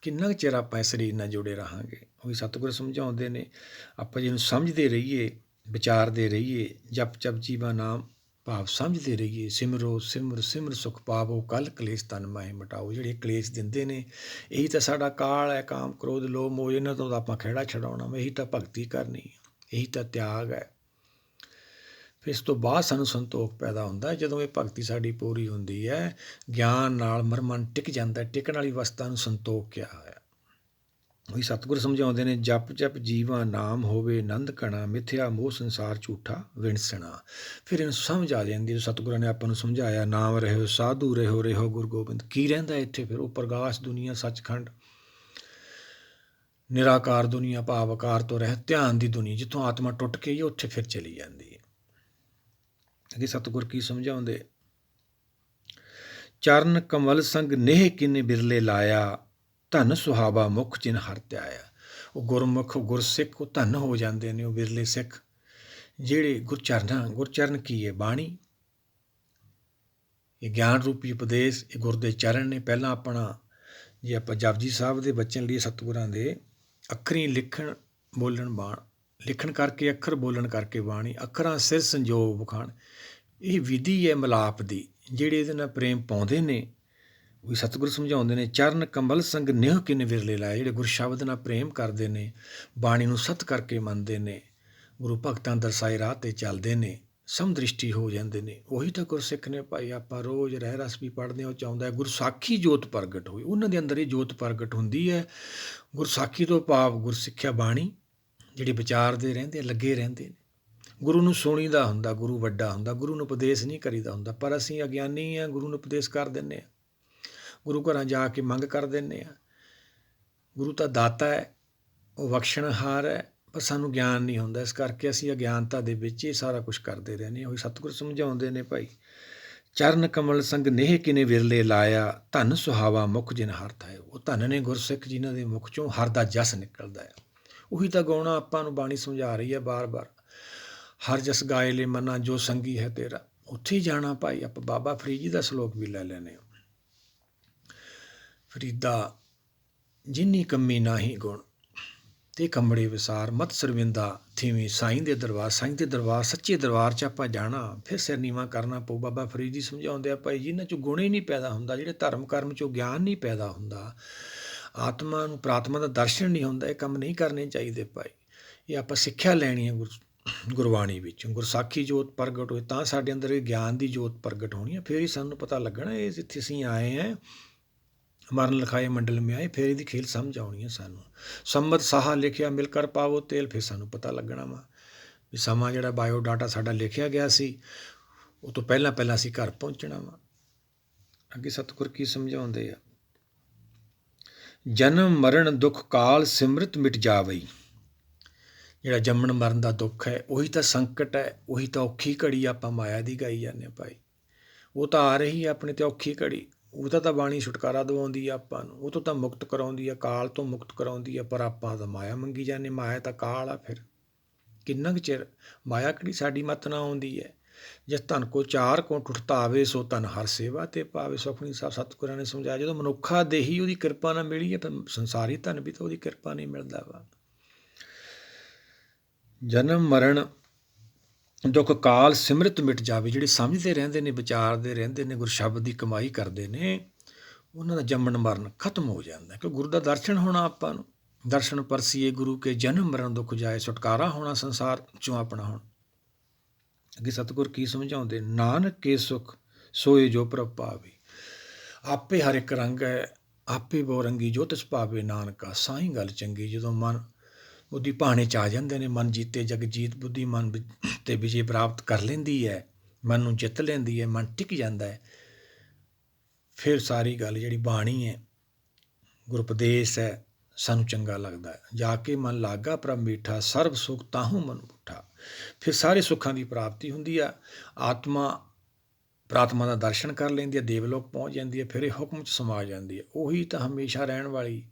ਕਿੰਨਾ ਕੁ ਚਿਰ ਆਪਾਂ ਇਸ ਸਰੀਰ ਨਾਲ ਜੁੜੇ ਰਹਾਂਗੇ, ਉਹੀ ਸਤਿਗੁਰ ਸਮਝਾਉਂਦੇ ਨੇ। ਆਪਾਂ ਜਿਹਨੂੰ ਸਮਝਦੇ ਰਹੀਏ, ਵਿਚਾਰਦੇ ਰਹੀਏ, ਜਪ ਜਪ ਜੀਵਾ ਨਾਮ ਭਾਵ ਸਮਝਦੇ ਰਹੀਏ। ਸਿਮਰੋ ਸਿਮਰ ਸਿਮਰ ਸੁਖ ਪਾਵੋ, ਕੱਲ ਕਲੇਸ਼ ਤਨ ਮਾਹੇ ਮਿਟਾਓ। ਜਿਹੜੇ ਕਲੇਸ਼ ਦਿੰਦੇ ਨੇ ਇਹੀ ਤਾਂ ਸਾਡਾ ਕਾਲ ਹੈ, ਕਾਮ ਕ੍ਰੋਧ ਲੋਭ ਮੋਹ, ਇਹਨਾਂ ਤੋਂ ਤਾਂ ਆਪਾਂ ਖਹਿੜਾ ਛਡਾਉਣਾ ਵਾ। ਇਹੀ ਤਾਂ ਭਗਤੀ ਕਰਨੀ, ਇਹੀ ਤਾਂ ਤਿਆਗ ਹੈ। ਫਿਰ ਇਸ ਤੋਂ ਬਾਅਦ ਸਾਨੂੰ ਸੰਤੋਖ ਪੈਦਾ ਹੁੰਦਾ, ਜਦੋਂ ਇਹ ਭਗਤੀ ਸਾਡੀ ਪੂਰੀ ਹੁੰਦੀ ਹੈ। ਗਿਆਨ ਨਾਲ ਮਨ ਟਿਕ ਜਾਂਦਾ, ਟਿਕਣ ਵਾਲੀ ਅਵਸਥਾ ਨੂੰ ਸੰਤੋਖ ਕਿਹਾ ਹੋਇਆ। ਉਹੀ ਸਤਿਗੁਰ ਸਮਝਾਉਂਦੇ ਨੇ, ਜਪ ਜਪ ਜੀਵਾ ਨਾਮ ਹੋਵੇ ਨੰਦ ਕਣਾ, ਮਿਥਿਆ ਮੋਹ ਸੰਸਾਰ ਝੂਠਾ ਵਿਣਸਣਾ। ਫਿਰ ਇਹਨੂੰ ਸਮਝ ਆ ਜਾਂਦੀ, ਸਤਿਗੁਰਾਂ ਨੇ ਆਪਾਂ ਨੂੰ ਸਮਝਾਇਆ, ਨਾਮ ਰਹਿਓ ਸਾਧੂ ਰਹਿਓ, ਰਹਿਓ ਗੁਰੂ ਗੋਬਿੰਦ। ਕੀ ਰਹਿੰਦਾ ਇੱਥੇ ਫਿਰ? ਉਹ ਪ੍ਰਗਾਸ਼ ਦੁਨੀਆ, ਸੱਚਖੰਡ, ਨਿਰਾਕਾਰ ਦੁਨੀਆ ਭਾਵ ਆਕਾਰ ਤੋਂ ਰਹਿਤ ਧਿਆਨ ਦੀ ਦੁਨੀਆ, ਜਿੱਥੋਂ ਆਤਮਾ ਟੁੱਟ ਕੇ ਹੀ ਉੱਥੇ ਫਿਰ ਚਲੀ ਜਾਂਦੀ ਹੈ। ਅੱਗੇ ਸਤਿਗੁਰ ਕੀ ਸਮਝਾਉਂਦੇ, ਚਰਨ ਕਮਲ ਸੰਗ ਨੇਹ ਕਿਨੇ ਬਿਰਲੇ ਲਾਇਆ, ਧਨ ਸੁਹਾਵਾ ਮੁਖ ਜਿਨ ਹਰਿ ਧਿਆਇਆ। ਉਹ ਗੁਰਮੁਖ ਗੁਰਸਿੱਖ ਉਹ ਧਨ ਹੋ ਜਾਂਦੇ ਨੇ, ਉਹ ਬਿਰਲੇ ਸਿੱਖ ਜਿਹੜੇ ਗੁਰਚਰਨ ਕੀ ਹੈ? ਬਾਣੀ, ਇਹ ਗਿਆਨ ਰੂਪੀ ਉਪਦੇਸ਼, ਇਹ ਗੁਰ ਦੇ ਚਰਨ ਨੇ। ਪਹਿਲਾਂ ਆਪਣਾ ਜੇ ਆਪਾਂ ਜਪਜੀ ਸਾਹਿਬ ਦੇ ਬਚਨ ਲਈ ਸਤਿਗੁਰਾਂ ਦੇ ਅੱਖਰੀ ਲਿਖਣ ਬੋਲਣ ਬਾਣ, ਲਿਖਣ ਕਰਕੇ ਅੱਖਰ, ਬੋਲਣ ਕਰਕੇ ਬਾਣੀ, ਅੱਖਰਾਂ ਸਿਰ ਸੰਜੋਗ ਵਖਾਣ, ਇਹ ਵਿਧੀ ਹੈ ਮਿਲਾਪ ਦੀ। ਜਿਹੜੇ ਇਹਦੇ ਨਾਲ ਪ੍ਰੇਮ ਪਾਉਂਦੇ ਨੇ ਉਹ ਸਤਿਗੁਰ ਸਮਝਾਉਂਦੇ ਨੇ, ਚਰਨ ਕੰਬਲ ਸੰਗ ਨਿਹ ਕਿਨ ਵਿਰਲੇ ਲਾਏ। ਜਿਹੜੇ ਗੁਰ ਸ਼ਬਦ ਨਾਲ ਪ੍ਰੇਮ ਕਰਦੇ ਨੇ, ਬਾਣੀ ਨੂੰ ਸਤ ਕਰਕੇ ਮੰਨਦੇ ਨੇ, ਗੁਰੂ ਭਗਤਾਂ ਦਰਸਾਏ ਰਾਹ 'ਤੇ ਚੱਲਦੇ ਨੇ, ਸਮਦ੍ਰਿਸ਼ਟੀ ਹੋ ਜਾਂਦੇ ਨੇ, ਉਹੀ ਤਾਂ ਗੁਰਸਿੱਖ ਨੇ ਭਾਈ। ਆਪਾਂ ਰੋਜ਼ ਰਹਿ ਰਸ ਵੀ ਪੜ੍ਹਦੇ ਹਾਂ, ਉਹ ਚਾਹੁੰਦਾ ਹੈ ਗੁਰਸਾਖੀ ਜੋਤ ਪ੍ਰਗਟ ਹੋਈ, ਉਹਨਾਂ ਦੇ ਅੰਦਰ ਇਹ ਜੋਤ ਪ੍ਰਗਟ ਹੁੰਦੀ ਹੈ। ਗੁਰਸਾਖੀ ਤੋਂ ਭਾਵ ਗੁਰਸਿੱਖਿਆ ਬਾਣੀ, ਜਿਹੜੀ ਵਿਚਾਰਦੇ ਰਹਿੰਦੇ, ਲੱਗੇ ਰਹਿੰਦੇ ਨੇ। ਗੁਰੂ ਨੂੰ ਸੁਣੀਦਾ ਹੁੰਦਾ, ਗੁਰੂ ਵੱਡਾ ਹੁੰਦਾ, ਗੁਰੂ ਨੂੰ ਉਪਦੇਸ਼ ਨਹੀਂ ਕਰੀਦਾ ਹੁੰਦਾ। ਪਰ ਅਸੀਂ ਅਗਿਆਨੀ ਹਾਂ, ਗੁਰੂ ਨੂੰ ਉਪਦੇਸ਼ ਕਰ ਦਿੰਦੇ ਹਾਂ, ਗੁਰੂ ਘਰਾਂ ਜਾ ਕੇ ਮੰਗ ਕਰ ਦਿੰਦੇ ਹਾਂ। ਗੁਰੂ ਤਾਂ ਦਾਤਾ ਹੈ, ਉਹ ਬਖਸ਼ਣਹਾਰ ਹੈ, ਪਰ ਸਾਨੂੰ ਗਿਆਨ ਨਹੀਂ ਹੁੰਦਾ। ਇਸ ਕਰਕੇ ਅਸੀਂ ਅਗਿਆਨਤਾ ਦੇ ਵਿੱਚ ਇਹ ਸਾਰਾ ਕੁਛ ਕਰਦੇ ਰਹਿੰਦੇ ਹਾਂ। ਉਹੀ ਸਤਿਗੁਰ ਸਮਝਾਉਂਦੇ ਨੇ ਭਾਈ, ਚਰਨ ਕਮਲ ਸੰਗ ਨੇਹ ਕਿਨੇ ਵਿਰਲੇ ਲਾਇਆ, ਧਨ ਸੁਹਾਵਾ ਮੁਖ ਜਿਨ ਹਰਿ ਧਿਆਇਆ। ਉਹ ਧਨ ਨੇ ਗੁਰਸਿੱਖ ਜਿਨ੍ਹਾਂ ਦੇ ਮੁਖ ਚੋਂ ਹਰਿ ਦਾ ਜਸ ਨਿਕਲਦਾ ਹੈ। ਉਹੀ ਤਾਂ ਗਾਉਣਾ ਆਪਾਂ ਨੂੰ ਬਾਣੀ ਸਮਝਾ ਰਹੀ ਹੈ ਬਾਰ-ਬਾਰ। ਹਰ ਜਸ ਗਾਏ ਲੈ ਮਨਾ ਜੋ ਸੰਗੀ ਹੈ ਤੇਰਾ। ਉੱਥੇ ਹੀ ਜਾਣਾ ਭਾਈ। ਆਪਾਂ ਬਾਬਾ ਫਰੀਦ ਜੀ ਦਾ ਸਲੋਕ ਵੀ ਲੈ ਲੈਂਦੇ ਹਾਂ, ਫਰੀਦਾ ਜਿੰਨੀ ਕੰਮੀ ਨਾਹੀ ਗੁਣ, ਤੇ ਕੰਬੜੇ ਵਿਸਾਰ ਮਤ ਸਰਵਿੰਦਾ ਥੀਵੀਂ ਸਾਈਂ ਦੇ ਦਰਬਾਰ। ਸਾਈਂ ਦੇ ਦਰਬਾਰ, ਸੱਚੇ ਦਰਬਾਰ 'ਚ ਆਪਾਂ ਜਾਣਾ, ਫਿਰ ਸਿਰ ਨੀਵਾਂ ਕਰਨਾ ਪਊ। ਬਾਬਾ ਫਰੀਦ ਜੀ ਸਮਝਾਉਂਦੇ ਆ ਭਾਈ, ਜਿਨ੍ਹਾਂ 'ਚੋਂ ਗੁਣ ਹੀ ਨਹੀਂ ਪੈਦਾ ਹੁੰਦਾ, ਜਿਹੜੇ ਧਰਮ ਕਰਮ 'ਚੋਂ ਗਿਆਨ ਨਹੀਂ ਪੈਦਾ ਹੁੰਦਾ, ਆਤਮਾ ਨੂੰ ਪ੍ਰਾਤਮਾ ਦਾ ਦਰਸ਼ਨ ਨਹੀਂ ਹੁੰਦਾ, ਇਹ ਕੰਮ ਨਹੀਂ ਕਰਨੇ ਚਾਹੀਦੇ ਭਾਈ। ਇਹ ਆਪਾਂ ਸਿੱਖਿਆ ਲੈਣੀ ਹੈ ਗੁਰਬਾਣੀ ਵਿੱਚ। ਗੁਰਸਾਖੀ ਜੋਤ ਪ੍ਰਗਟ ਹੋਏ ਤਾਂ ਸਾਡੇ ਅੰਦਰ ਇਹ ਗਿਆਨ ਦੀ ਜੋਤ ਪ੍ਰਗਟ ਹੋਣੀ ਹੈ। ਫਿਰ ਹੀ ਸਾਨੂੰ ਪਤਾ ਲੱਗਣਾ ਇਹ ਜਿੱਥੇ ਅਸੀਂ ਆਏ ਹਾਂ, ਮਰਨ ਲਿਖਾਏ ਮੰਡਲ ਮੇ ਆਏ, ਫਿਰ ਇਹਦੀ ਖੇਲ ਸਮਝ ਆਉਣੀ ਹੈ ਸਾਨੂੰ। ਸੰਮਤ ਸਾਹਾ ਲਿਖਿਆ ਮਿਲ ਕਰ ਪਾਵੋ ਤੇਲ, ਫਿਰ ਸਾਨੂੰ ਪਤਾ ਲੱਗਣਾ ਵਾ ਵੀ ਸਮਾਂ ਜਿਹੜਾ ਬਾਇਓ ਡਾਟਾ ਸਾਡਾ ਲਿਖਿਆ ਗਿਆ ਸੀ, ਉਹ ਤੋਂ ਪਹਿਲਾਂ ਪਹਿਲਾਂ ਅਸੀਂ ਘਰ ਪਹੁੰਚਣਾ ਵਾ। ਅੱਗੇ ਸਤਿਗੁਰ ਕੀ ਸਮਝਾਉਂਦੇ ਆ, ਜਨਮ ਮਰਨ ਦੁੱਖ ਕਾਲ ਸਿਮਰਤ ਮਿਟ ਜਾਵਈ। ਜਿਹੜਾ ਜੰਮਣ ਮਰਨ ਦਾ ਦੁੱਖ ਹੈ, ਉਹੀ ਤਾਂ ਸੰਕਟ ਹੈ, ਉਹੀ ਤਾਂ ਔਖੀ ਘੜੀ ਆਪਾਂ ਮਾਇਆ ਦੀ ਗਾਈ ਜਾਂਦੇ ਭਾਈ। ਉਹ ਤਾਂ ਆ ਰਹੀ ਹੈ ਆਪਣੇ 'ਤੇ ਔਖੀ ਘੜੀ, ਉਹਦਾ ਤਾਂ ਬਾਣੀ ਛੁਟਕਾਰਾ ਦਿਵਾਉਂਦੀ ਆ ਆਪਾਂ ਨੂੰ, ਉਹ ਤੋਂ ਤਾਂ ਮੁਕਤ ਕਰਾਉਂਦੀ ਆ, ਕਾਲ ਤੋਂ ਮੁਕਤ ਕਰਾਉਂਦੀ ਆ। ਪਰ ਆਪਾਂ ਤਾਂ ਮਾਇਆ ਮੰਗੀ ਜਾਂਦੇ, ਮਾਇਆ ਤਾਂ ਕਾਲ ਆ। ਫਿਰ ਕਿੰਨਾ ਕੁ ਚਿਰ ਮਾਇਆ ਕਿਹੜੀ ਸਾਡੀ ਮੱਤ ਨਾ ਆਉਂਦੀ ਹੈ। ਜਿਸ ਧਨ ਕੋ ਚਾਰ ਕੋ ਟੁੱਟਤਾ ਆਵੇ, ਸੋ ਧਨ ਹਰ ਸੇਵਾ ਤੇ ਪਾਵੇ। ਸੁਖਮਨੀ ਸਾਹਿਬ ਸਤਿਗੁਰਾਂ ਨੇ ਸਮਝਾਇਆ, ਜਦੋਂ ਮਨੁੱਖਾ ਦੇਹੀ ਉਹਦੀ ਕਿਰਪਾ ਨਾਲ ਮਿਲੀ ਹੈ, ਤਾਂ ਸੰਸਾਰੀ ਧਨ ਵੀ ਤਾਂ ਉਹਦੀ ਕਿਰਪਾ ਨਹੀਂ ਮਿਲਦਾ ਵਾ। ਜਨਮ ਮਰਨ ਦੁੱਖ ਕਾਲ ਸਿਮਰਤ ਮਿਟ ਜਾਵੇ। ਜਿਹੜੇ ਸਮਝਦੇ ਰਹਿੰਦੇ ਨੇ, ਵਿਚਾਰਦੇ ਰਹਿੰਦੇ ਨੇ, ਗੁਰਸ਼ਬਦ ਦੀ ਕਮਾਈ ਕਰਦੇ ਨੇ, ਉਹਨਾਂ ਦਾ ਜੰਮਣ ਮਰਨ ਖਤਮ ਹੋ ਜਾਂਦਾ। ਕਿ ਗੁਰੂ ਦਾ ਦਰਸ਼ਨ ਹੋਣਾ ਆਪਾਂ ਨੂੰ, ਦਰਸ਼ਨ ਪਰਸੀਏ ਗੁਰੂ ਕੇ ਜਨਮ ਮਰਨ ਦੁੱਖ ਜਾਏ, ਛੁਟਕਾਰਾ ਹੋਣਾ ਸੰਸਾਰ 'ਚੋਂ ਆਪਣਾ। ਹੁਣ ਅੱਗੇ ਸਤਿਗੁਰ ਕੀ ਸਮਝਾਉਂਦੇ, ਨਾਨਕ ਕੇ ਸੁਖ ਸੋਏ ਜੋ ਪ੍ਰਭ ਭਾਵੇ। ਆਪੇ ਹਰ ਇੱਕ ਰੰਗ ਹੈ, ਆਪੇ ਬਹੁ ਰੰਗੀ ਜੋ ਤਿਸ ਭਾਵੇ ਨਾਨਕਾ। ਸਾਈ ਗੱਲ ਚੰਗੀ। ਜਦੋਂ ਮਨ ਬੁੱਧੀ ਭਾਣੇ 'ਚ ਆ ਜਾਂਦੇ ਨੇ, ਮਨ ਜੀਤੇ ਜਗ ਜੀਤ, ਬੁੱਧੀ ਮਨ ਤੇ ਵਿਜੇ ਪ੍ਰਾਪਤ ਕਰ ਲੈਂਦੀ ਹੈ, ਮਨ ਨੂੰ ਜਿੱਤ ਲੈਂਦੀ ਹੈ, ਮਨ ਟਿਕ ਜਾਂਦਾ ਹੈ। ਫਿਰ ਸਾਰੀ ਗੱਲ ਜਿਹੜੀ ਬਾਣੀ ਹੈ, ਗੁਰਉਪਦੇਸ਼ ਹੈ, ਸਾਨੂੰ ਚੰਗਾ ਲੱਗਦਾ ਹੈ। ਜਾ ਕੇ ਮਨ ਲਾਗਾ ਪ੍ਰਭ ਮੀਠਾ, ਸਰਬ ਸੁਖ ਤਾਹੂ ਮਨ ਬੂਠਾ। ਫਿਰ ਸਾਰੇ ਸੁੱਖਾਂ ਦੀ ਪ੍ਰਾਪਤੀ ਹੁੰਦੀ ਆ। ਆਤਮਾ ਪ੍ਰਾਤਮਾ ਦਾ ਦਰਸ਼ਨ ਕਰ ਲੈਂਦੀ ਹੈ, ਦੇਵਲੋਕ ਪਹੁੰਚ ਜਾਂਦੀ ਹੈ, ਫਿਰ ਇਹ ਹੁਕਮ 'ਚ ਸਮਾ ਜਾਂਦੀ ਹੈ। ਉਹੀ ਤਾਂ ਹਮੇਸ਼ਾ ਰਹਿਣ ਵਾਲੀ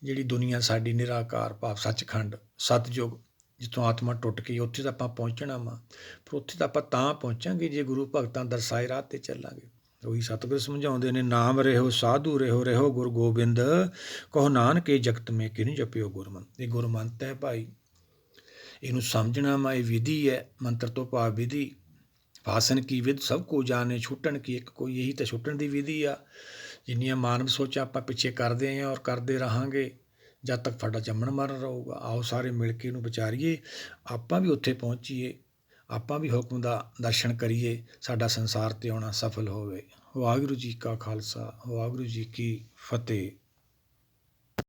ਜਿਹੜੀ ਦੁਨੀਆ ਸਾਡੀ ਨਿਰਾਕਾਰ ਭਾਵ ਸੱਚਖੰਡ ਸਤਿਯੁਗ, ਜਿੱਥੋਂ ਆਤਮਾ ਟੁੱਟ ਕੇ ਉੱਥੇ ਤਾਂ ਆਪਾਂ ਪਹੁੰਚਣਾ ਵਾ। ਪਰ ਉੱਥੇ ਤਾਂ ਆਪਾਂ ਤਾਂ ਪਹੁੰਚਾਂਗੇ ਜੇ ਗੁਰੂ ਭਗਤਾਂ ਦਰਸਾਏ ਰਾਹ 'ਤੇ ਚੱਲਾਂਗੇ। ਉਹੀ ਸਤਿਗੁਰ ਸਮਝਾਉਂਦੇ ਨੇ, ਨਾਮ ਰਹਿਓ ਸਾਧੂ ਰਹਿਓ, ਰਹਿਓ ਗੁਰ ਗੋਬਿੰਦ, ਕਹੋ ਨਾਨਕ ਇਹ ਜਗਤ ਮੇ ਕਿਨੁ ਜਪਿਓ ਗੁਰਮੰਤ। ਇਹ ਗੁਰਮੰਤ ਹੈ ਭਾਈ, ਇਹਨੂੰ ਸਮਝਣਾ ਵਾ। ਇਹ ਵਿਧੀ ਹੈ, ਮੰਤਰ ਤੋਂ ਭਾਵ ਵਿਧੀ। ਫਾਸਨ ਕੀ ਵਿਧ ਸਭ ਕੋ ਜਾਣੇ, ਛੁੱਟਣ ਕੀ ਇੱਕ ਕੋਈ। ਇਹੀ ਤਾਂ ਛੁੱਟਣ ਦੀ ਵਿਧੀ ਆ। ਜਿੰਨੀਆਂ ਮਾਨਵ ਸੋਚਾਂ ਆਪਾਂ ਪਿੱਛੇ ਕਰਦੇ ਆਏ ਹਾਂ ਔਰ ਕਰਦੇ ਰਹਾਂਗੇ ਜਦ ਤੱਕ ਸਾਡਾ ਜੰਮਣ ਮਰਨ ਰਹੂਗਾ। ਆਓ ਸਾਰੇ ਮਿਲ ਕੇ ਇਹਨੂੰ ਵਿਚਾਰੀਏ, ਆਪਾਂ ਵੀ ਉੱਥੇ ਪਹੁੰਚੀਏ, ਆਪਾਂ ਵੀ ਹੁਕਮ ਦਾ ਦਰਸ਼ਨ ਕਰੀਏ, ਸਾਡਾ ਸੰਸਾਰ 'ਤੇ ਆਉਣਾ ਸਫਲ ਹੋਵੇ। ਵਾਹਿਗੁਰੂ ਜੀ ਕਾ ਖਾਲਸਾ, ਵਾਹਿਗੁਰੂ ਜੀ ਕੀ ਫਤਿਹ।